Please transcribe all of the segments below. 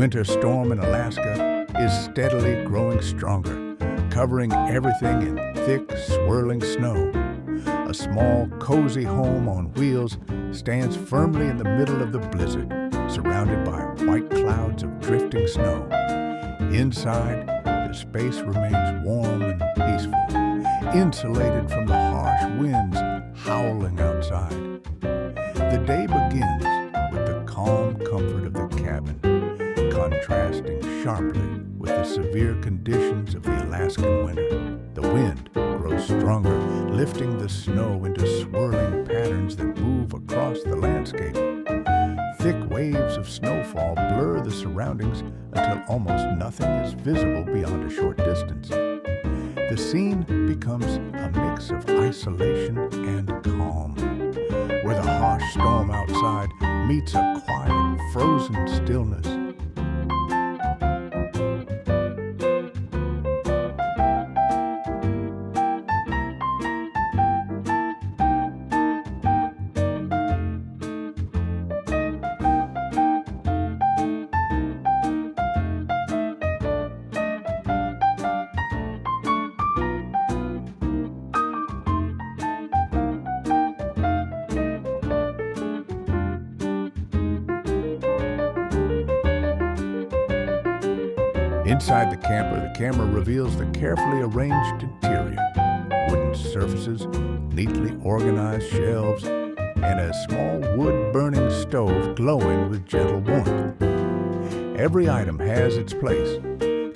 winter storm in Alaska is steadily growing stronger, covering everything in thick, swirling snow. A small, cozy home on wheels stands firmly in the middle of the blizzard, surrounded by white clouds of drifting snow. Inside, the space remains warm and peaceful, insulated from the harsh winds howling outside. The day begins with the calm comfort of the cabin, contrasting sharply with the severe conditions of the Alaskan winter. The wind grows stronger, lifting the snow into swirling patterns that move across the landscape. Thick waves of snowfall blur the surroundings until almost nothing is visible beyond a short distance. The scene becomes a mix of isolation and calm, where the harsh storm outside meets a quiet, frozen stillness. Inside the camper, the camera reveals the carefully arranged interior. Wooden surfaces, neatly organized shelves, and a small wood-burning stove glowing with gentle warmth. Every item has its place,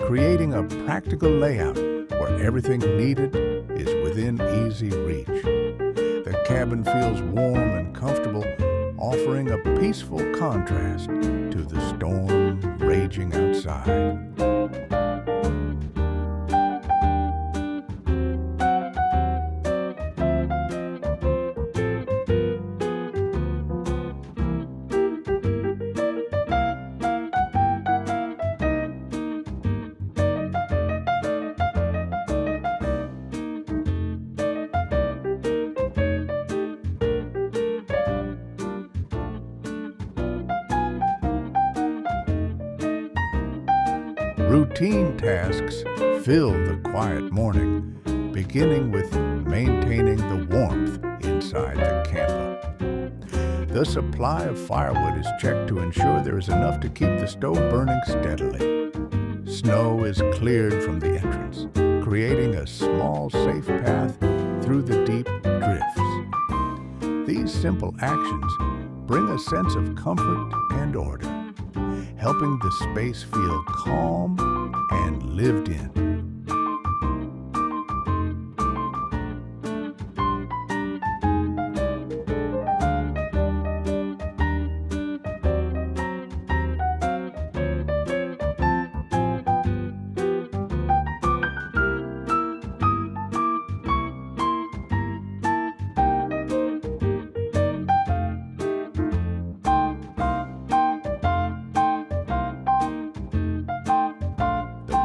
creating a practical layout where everything needed is within easy reach. The cabin feels warm and comfortable, offering a peaceful contrast to the storm raging outside. Routine tasks fill the quiet morning, beginning with maintaining the warmth inside the camper. The supply of firewood is checked to ensure there is enough to keep the stove burning steadily. Snow is cleared from the entrance, creating a small, safe path through the deep drifts. These simple actions bring a sense of comfort and order, helping the space feel calm and lived in.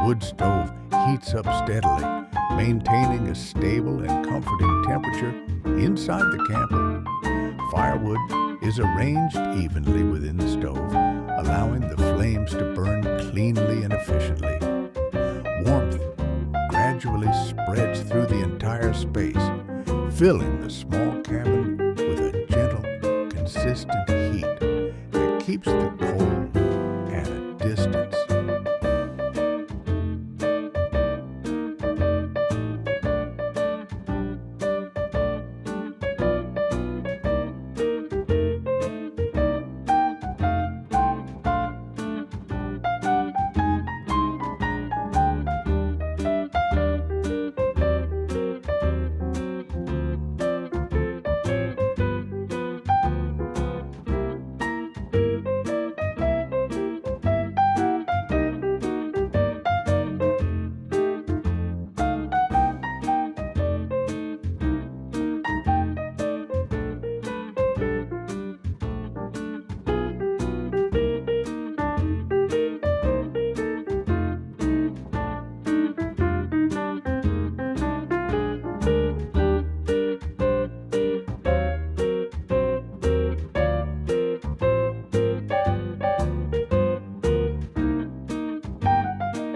Wood stove heats up steadily, maintaining a stable and comforting temperature inside the camper. Firewood is arranged evenly within the stove, allowing the flames to burn cleanly and efficiently. Warmth gradually spreads through the entire space, filling the small cabin with a gentle, consistent heat that keeps the cold at a distance.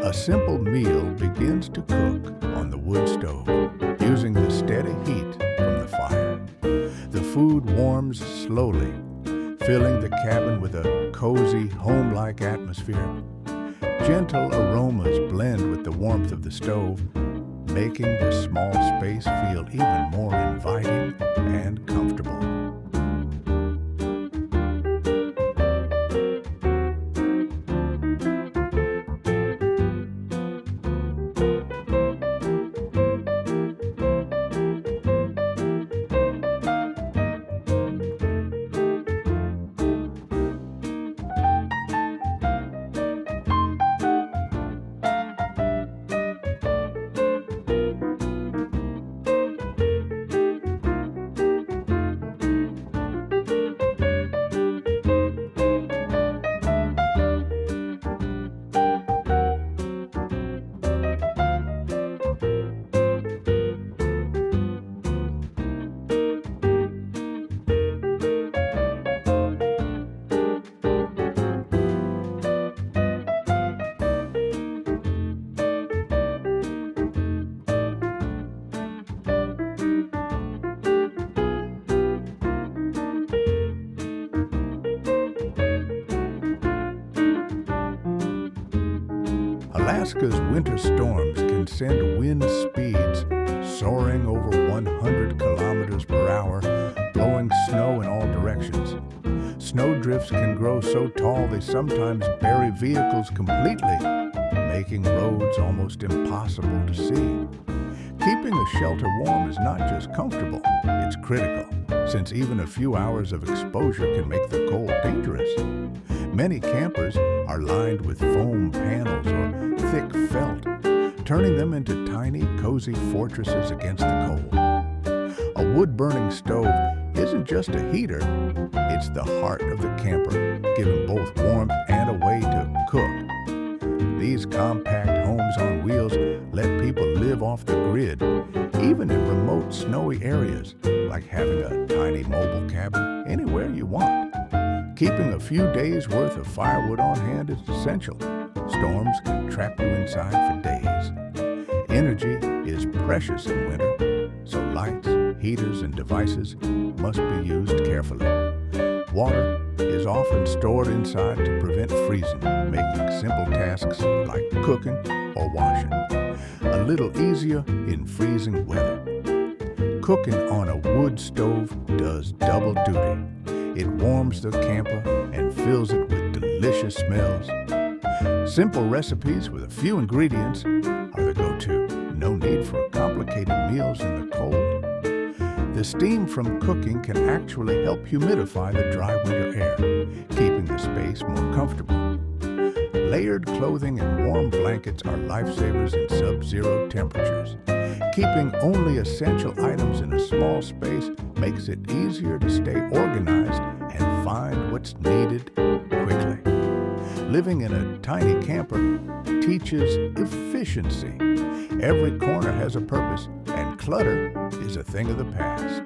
A simple meal begins to cook on the wood stove, using the steady heat from the fire. The food warms slowly, filling the cabin with a cozy, home-like atmosphere. Gentle aromas blend with the warmth of the stove, making the small space feel even more inviting and comfortable. Alaska's winter storms can send wind speeds soaring over 100 kilometers per hour, blowing snow in all directions. Snowdrifts can grow so tall they sometimes bury vehicles completely, making roads almost impossible to see. Keeping a shelter warm is not just comfortable, it's critical, since even a few hours of exposure can make the cold dangerous. Many campers are lined with foam panels or thick felt, turning them into tiny, cozy fortresses against the cold. A wood-burning stove isn't just a heater, it's the heart of the camper, giving both warmth and a way to cook. These compact homes on wheels let people live off the grid, even in remote, snowy areas, like having a tiny mobile cabin anywhere you want. Keeping a few days' worth of firewood on hand is essential. Storms can trap you inside for days. Energy is precious in winter, so lights, heaters, and devices must be used carefully. Water is often stored inside to prevent freezing, making simple tasks like cooking or washing a little easier in freezing weather. Cooking on a wood stove does double duty. It warms the camper and fills it with delicious smells. Simple recipes with a few ingredients are the go-to. No need for complicated meals in the cold. The steam from cooking can actually help humidify the dry winter air, keeping the space more comfortable. Layered clothing and warm blankets are lifesavers in sub-zero temperatures. Keeping only essential items in a small space makes it easier to stay organized and find what's needed quickly. Living in a tiny camper teaches efficiency. Every corner has a purpose, and clutter is a thing of the past.